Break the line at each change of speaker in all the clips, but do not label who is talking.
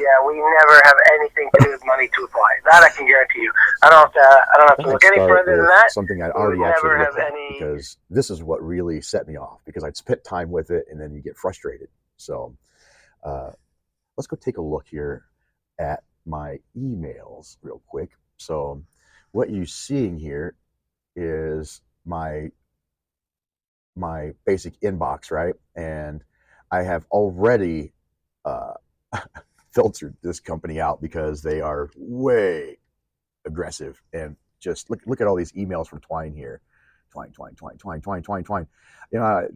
yeah, we never have anything to do with money to apply. That I can guarantee you. I don't have to look any
Start
further than
with
that.
something I'd
We would
already actually
never have
looked at,
any.
because this is what really set me off, because I'd spent time with it and then you get frustrated. So uh, let's go take a look here at my emails real quick. So what you're seeing here is my basic inbox, right? And I have already uh, filtered this company out because they are way aggressive. And just look at all these emails from Twine here. Twine. You know,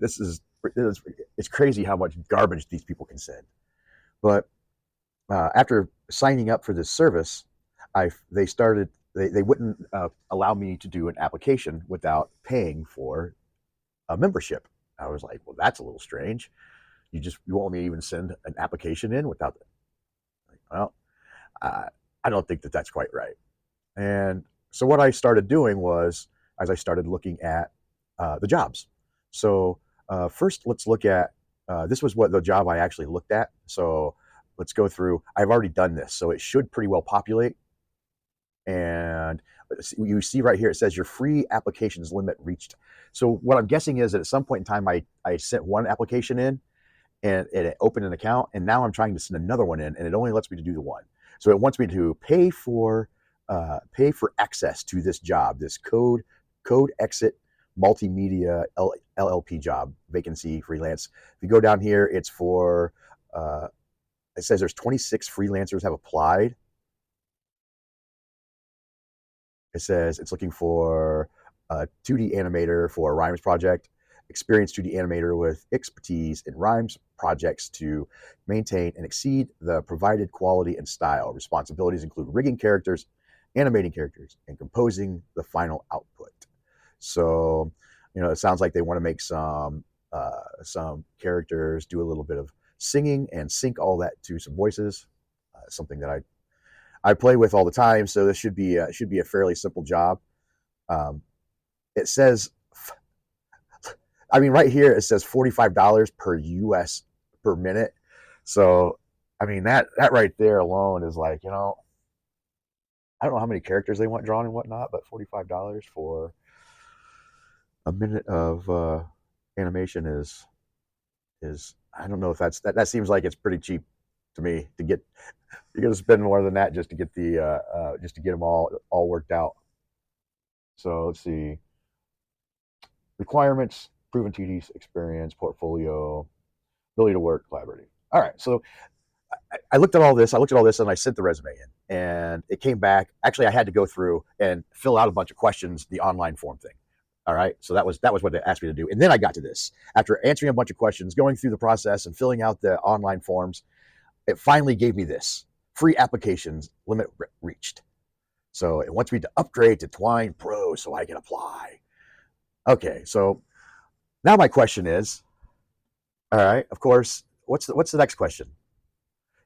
it's crazy how much garbage these people can send. But after signing up for this service, they wouldn't allow me to do an application without paying for a membership. I was like, well, that's a little strange. You want me to even send an application in without that? Like, well, I don't think that that's quite right. And so what I started doing was, as I started looking at the jobs. So first, let's look at this was what the job I actually looked at. So let's go through. I've already done this, so it should pretty well populate. And you see right here, it says your free applications limit reached. So what I'm guessing is that at some point in time, I sent one application in and it opened an account, and now I'm trying to send another one in, and it only lets me to do the one. So it wants me to pay for access to this job, this code exit multimedia LLP job, vacancy, freelance. If you go down here, it's for it says there's 26 freelancers have applied. It says it's looking for a 2D animator for a Rhymes project, experienced 2D animator with expertise in Rhymes projects to maintain and exceed the provided quality and style. Responsibilities include rigging characters, animating characters, and composing the final output. So, you know, it sounds like they want to make some characters, do a little bit of singing, and sync all that to some voices. Something that I play with all the time, so this should be a fairly simple job. It says, I mean, right here it says $45 per US per minute. So, I mean, that right there alone is like, you know, I don't know how many characters they want drawn and whatnot, but $45 for a minute of animation is I don't know if that seems like it's pretty cheap to me. To get, you're gonna spend more than that just to get just to get them all worked out. So let's see, requirements: proven TD experience, portfolio, ability to work, collaborative. All right, so I looked at all this. And I sent the resume in, and it came back. Actually, I had to go through and fill out a bunch of questions, the online form thing. All right, so that was what they asked me to do, and then I got to this. After answering a bunch of questions, going through the process, and filling out the online forms, it finally gave me this: free applications limit reached. So it wants me to upgrade to Twine Pro so I can apply. Okay, so now my question is, all right, of course, what's the next question?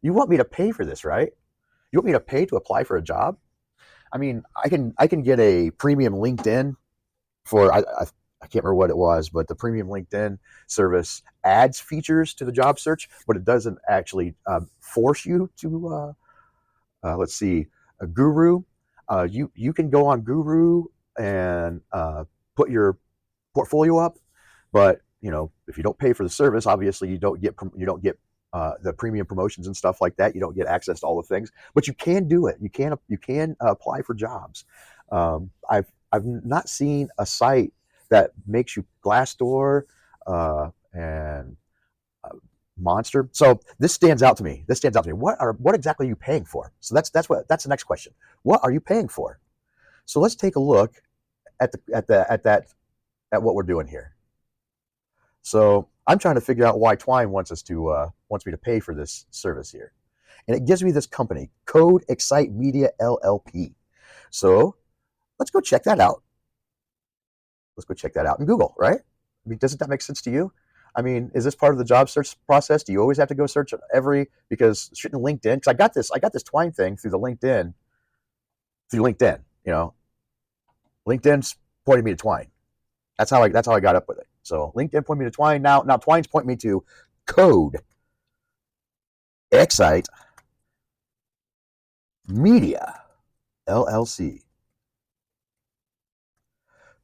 You want me to pay for this, right? You want me to pay to apply for a job? I mean, I can get a premium LinkedIn for I can't remember what it was, but the premium LinkedIn service adds features to the job search, but it doesn't actually force you to. Let's see, a Guru. You can go on Guru and put your portfolio up, but you know, if you don't pay for the service, obviously you don't get the premium promotions and stuff like that. You don't get access to all the things, but you can do it. You can apply for jobs. I've not seen a site that makes you Glassdoor and Monster. So this stands out to me. What exactly are you paying for? So that's the next question. What are you paying for? So let's take a look at what we're doing here. So I'm trying to figure out why Twine wants me to pay for this service here, and it gives me this company, Code Excite Media LLP. So let's go check that out. Let's go check that out in Google, right? I mean, doesn't that make sense to you? I mean, is this part of the job search process? Do you always have to go search because shouldn't LinkedIn? Because I got this Twine thing through LinkedIn. You know, LinkedIn's pointed me to Twine. That's how I got up with it. So LinkedIn pointed me to Twine. Now Twine's pointing me to Code Excite Media LLC.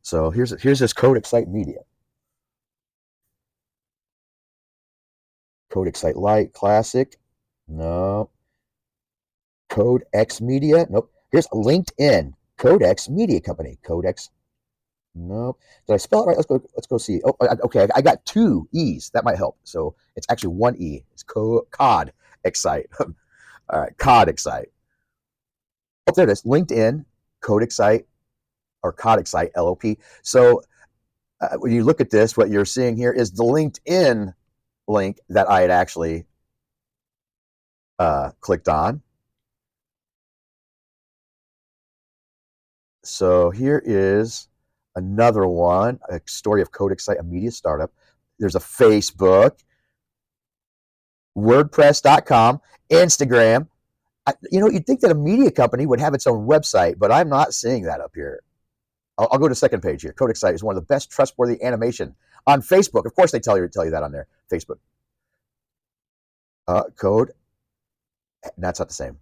So here's this Code Excite Media. Code Excite Lite Classic. No. Code X Media. Nope. Here's LinkedIn. Codex Media Company. Codex. Nope. Did I spell it right? Let's go see. Oh, okay. I got 2 E's. That might help. So it's actually 1 E. It's COD Excite. All right. COD Excite. Oh, there it is. LinkedIn, Code Excite, or COD Excite LLP. So when you look at this, what you're seeing here is the LinkedIn link that I had actually clicked on. So here is another one, a story of Code Excite, a media startup. There's a Facebook, WordPress.com, Instagram. You'd think that a media company would have its own website, but I'm not seeing that up here. I'll go to the second page here. Code Excite is one of the best trustworthy animation on Facebook. Of course, they tell you that on there. Facebook. Code. That's not the same.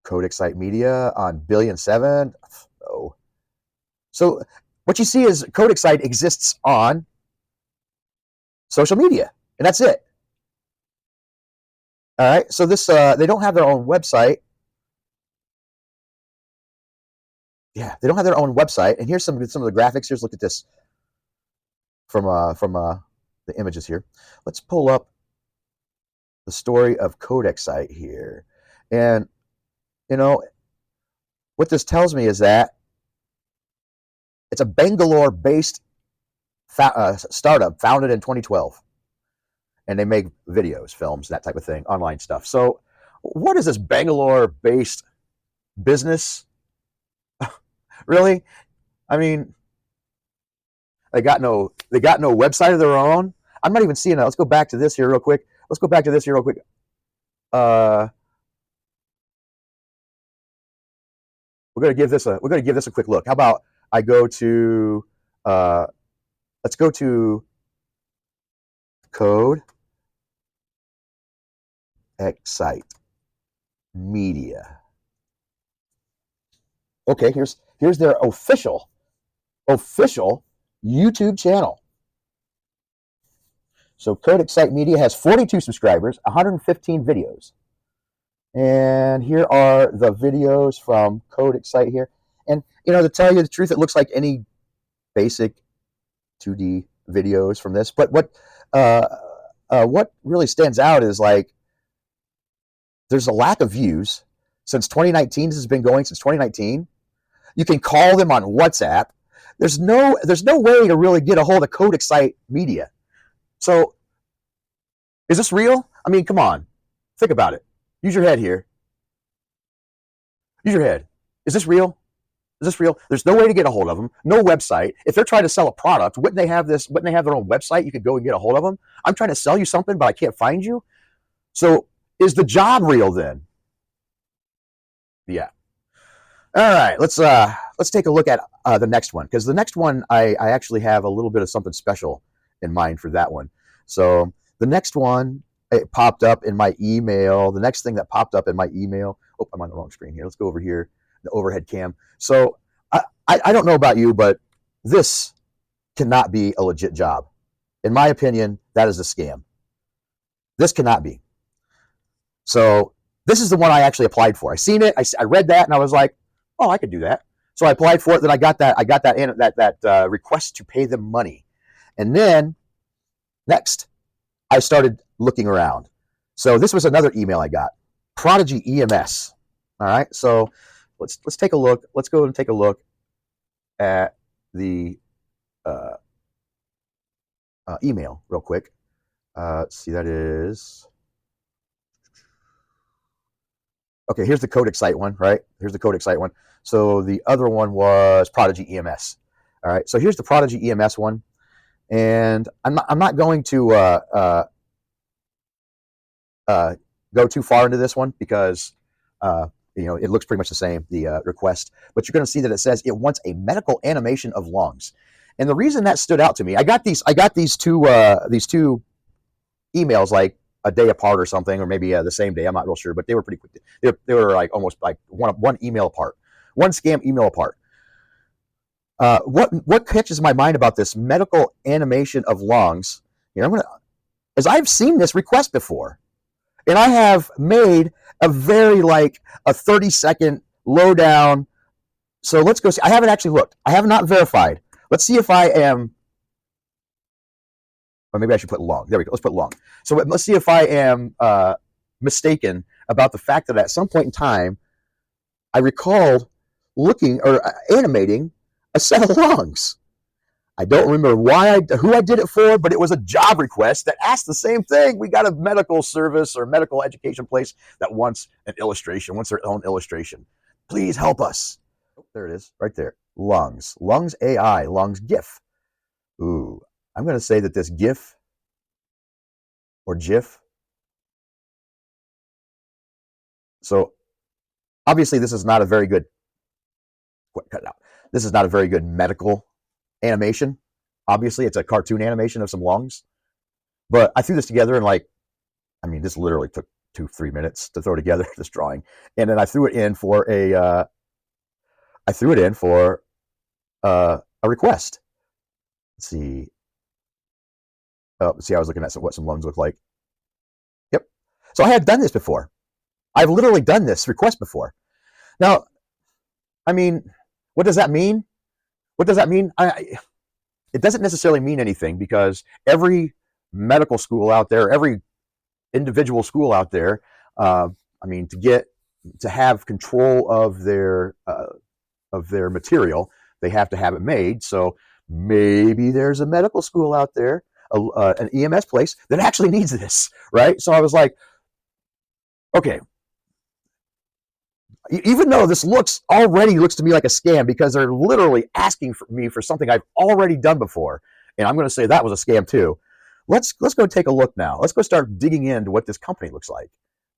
Code Excite Media on Billion7. Oh. So what you see is Code Excite exists on social media, and that's it. All right. So this they don't have their own website. Yeah, they don't have their own website. And here's some of the graphics. Here's look at this from the images here. Let's pull up the story of Code Excite here, and what this tells me is that it's a Bangalore-based startup founded in 2012, and they make videos, films, that type of thing, online stuff. So, what is this Bangalore-based business? Really? I mean, they got no website of their own. I'm not even seeing that. Let's go back to this here real quick. We're going to give this a quick look. How about I go to let's go to Code Excite Media. Okay, here's their official YouTube channel. So Code Excite Media has 42 subscribers, 115 videos. And here are the videos from Code Excite here. And, to tell you the truth, it looks like any basic 2D videos from this. But what really stands out is, like, there's a lack of views. Since 2019, this has been going since 2019. You can call them on WhatsApp. There's no way to really get a hold of Code Excite Media. So, is this real? I mean, come on. Think about it. Use your head here. Use your head. Is this real? Is this real? There's no way to get a hold of them. No website. If they're trying to sell a product, wouldn't they have their own website? You could go and get a hold of them. I'm trying to sell you something, but I can't find you. So, is the job real then? Yeah. All right. Let's take a look at the next one, because the next one I actually have a little bit of something special in mind for that one. So the next one, it popped up in my email. The next thing that popped up in my email. Oh, I'm on the wrong screen here. Let's go over here, the overhead cam. So I don't know about you, but this cannot be a legit job. In my opinion, that is a scam. This cannot be. So this is the one I actually applied for. I seen it. I read that, and I was like, oh, I could do that. So I applied for it. Then I got that request to pay them money, and then next I started looking around. So this was another email I got. Prodigy EMS. All right. So let's take a look. Let's go and take a look at the email real quick. Let's see. That is. Okay, here's the Code Excite one, right? Here's the Code Excite one. So the other one was Prodigy EMS. All right, so here's the Prodigy EMS one. And I'm not going to go too far into this one, because it looks pretty much the same, the request. But you're going to see that it says it wants a medical animation of lungs. And the reason that stood out to me, I got these two emails like a day apart or something, or maybe the same day. I'm not real sure, but they were pretty quick. They were like almost like one email apart, one scam email apart. What catches my mind about this medical animation of lungs? You know, is I've seen this request before, and I have made a very like a 30-second lowdown. So let's go see. I haven't actually looked. I have not verified. Let's see if I am. Or maybe I should put long. There we go. Let's put long. So let's see if I am mistaken about the fact that at some point in time, I recalled looking or animating a set of lungs. I don't remember who I did it for, but it was a job request that asked the same thing. We got a medical service or medical education place that wants an illustration, wants their own illustration. Please help us. Oh, there it is, right there. Lungs. Lungs AI. Lungs GIF. Ooh, I'm going to say that this GIF or GIF. So obviously, this is not a very good. Cut it out. This is not a very good medical animation. Obviously, it's a cartoon animation of some lungs. But I threw this together and this literally took 2-3 minutes to throw together this drawing, and then I threw it in for a request. Let's see. Oh, see, I was looking at what some lungs look like. Yep. So I had done this before. I've literally done this request before. Now, I mean, what does that mean? What does that mean? It doesn't necessarily mean anything, because every medical school out there, every individual school out there, to have control of their material, they have to have it made. So maybe there's a medical school out there, an EMS place that actually needs this, right? So I was like, okay, even though this already looks to me like a scam, because they're literally asking me for something I've already done before, and I'm going to say that was a scam too. Let's go take a look now. Let's go start digging into what this company looks like,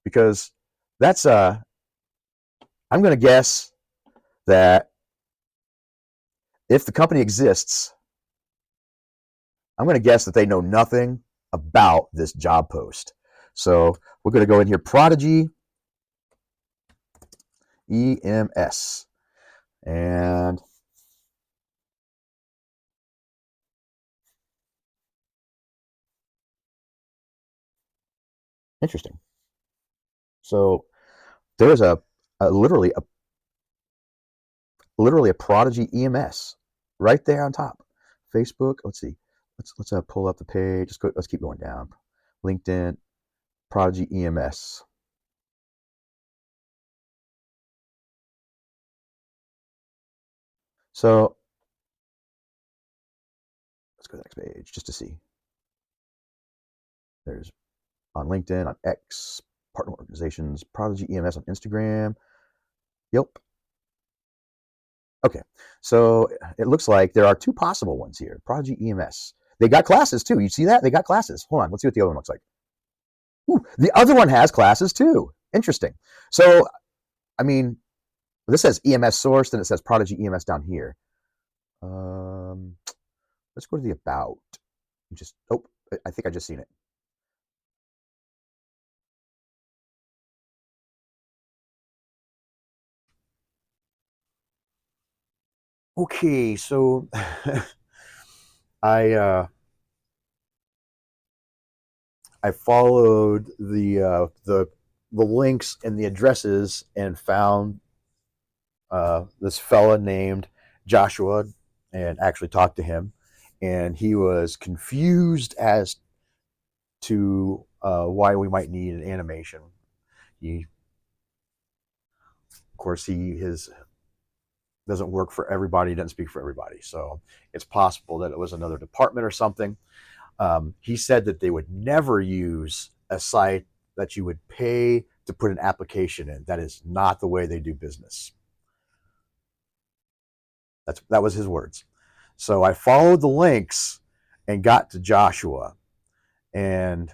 because that's I'm going to guess that if the company exists, I'm going to guess that they know nothing about this job post. So we're going to go in here, Prodigy EMS, and interesting. So there's literally a Prodigy EMS right there on top. Facebook. Let's see. Let's pull up the page. Let's keep going down. LinkedIn, Prodigy EMS. So let's go to the next page just to see. There's on LinkedIn, on X, partner organizations, Prodigy EMS on Instagram. Yep. Okay, so it looks like there are two possible ones here. Prodigy EMS. They got classes too. You see that? They got classes. Hold on, let's see what the other one looks like. Ooh, the other one has classes too. Interesting. So, this says EMS source, then it says Prodigy EMS down here. Let's go to the about. I think I just seen it. Okay, so I followed the links and the addresses and found this fella named Joshua, and actually talked to him, and he was confused as to why we might need an animation. He doesn't work for everybody, doesn't speak for everybody, so it's possible that it was another department or something. He said that they would never use a site that you would pay to put an application in. That is not the way they do business. That was his words. So I followed the links and got to Joshua, and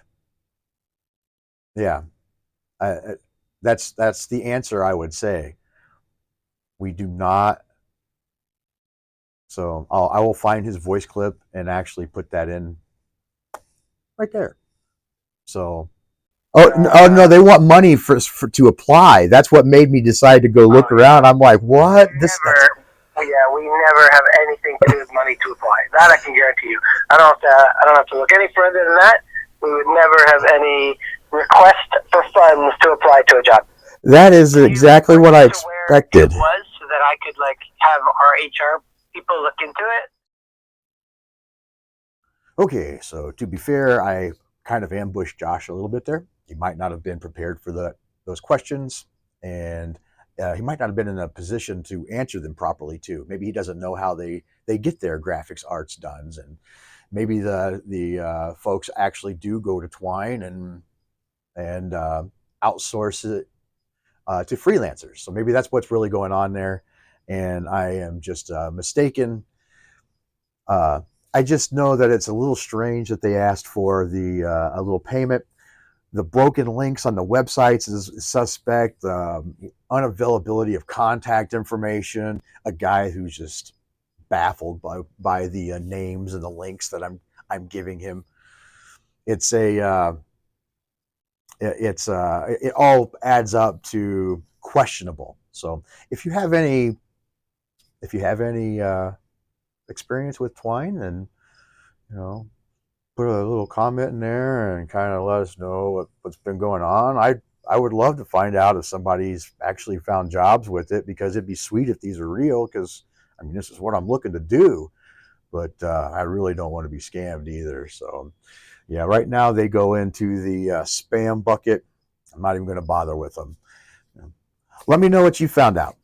yeah, that's the answer I would say. We do not. So I will find his voice clip and actually put that in right there. So Oh no, they want money for to apply. That's what made me decide to go look around. I'm like, what?
We never have anything to do with money to apply. That I can guarantee you. I don't have to look any further than that. We would never have any request for funds to apply to a job.
That is exactly what I expected.
It was so that I could have our HR people look into it.
Okay, so to be fair, I kind of ambushed Josh a little bit there. He might not have been prepared for those questions, and he might not have been in a position to answer them properly too. Maybe he doesn't know how they get their graphics arts done, and maybe the folks actually do go to Twine and outsource it to freelancers. So maybe that's what's really going on there, and I am just mistaken. I just know that it's a little strange that they asked for a little payment. The broken links on the websites is suspect. Unavailability of contact information. A guy who's just baffled by the names and the links that I'm giving him. It's it all adds up to questionable. So if you have any experience with Twine, and put a little comment in there and kind of let us know what's been going on. I would love to find out if somebody's actually found jobs with it, because it'd be sweet if these are real, because I mean, this is what I'm looking to do, but I really don't want to be scammed either. So yeah, right now they go into the spam bucket. I'm not even going to bother with them. Let me know what you found out.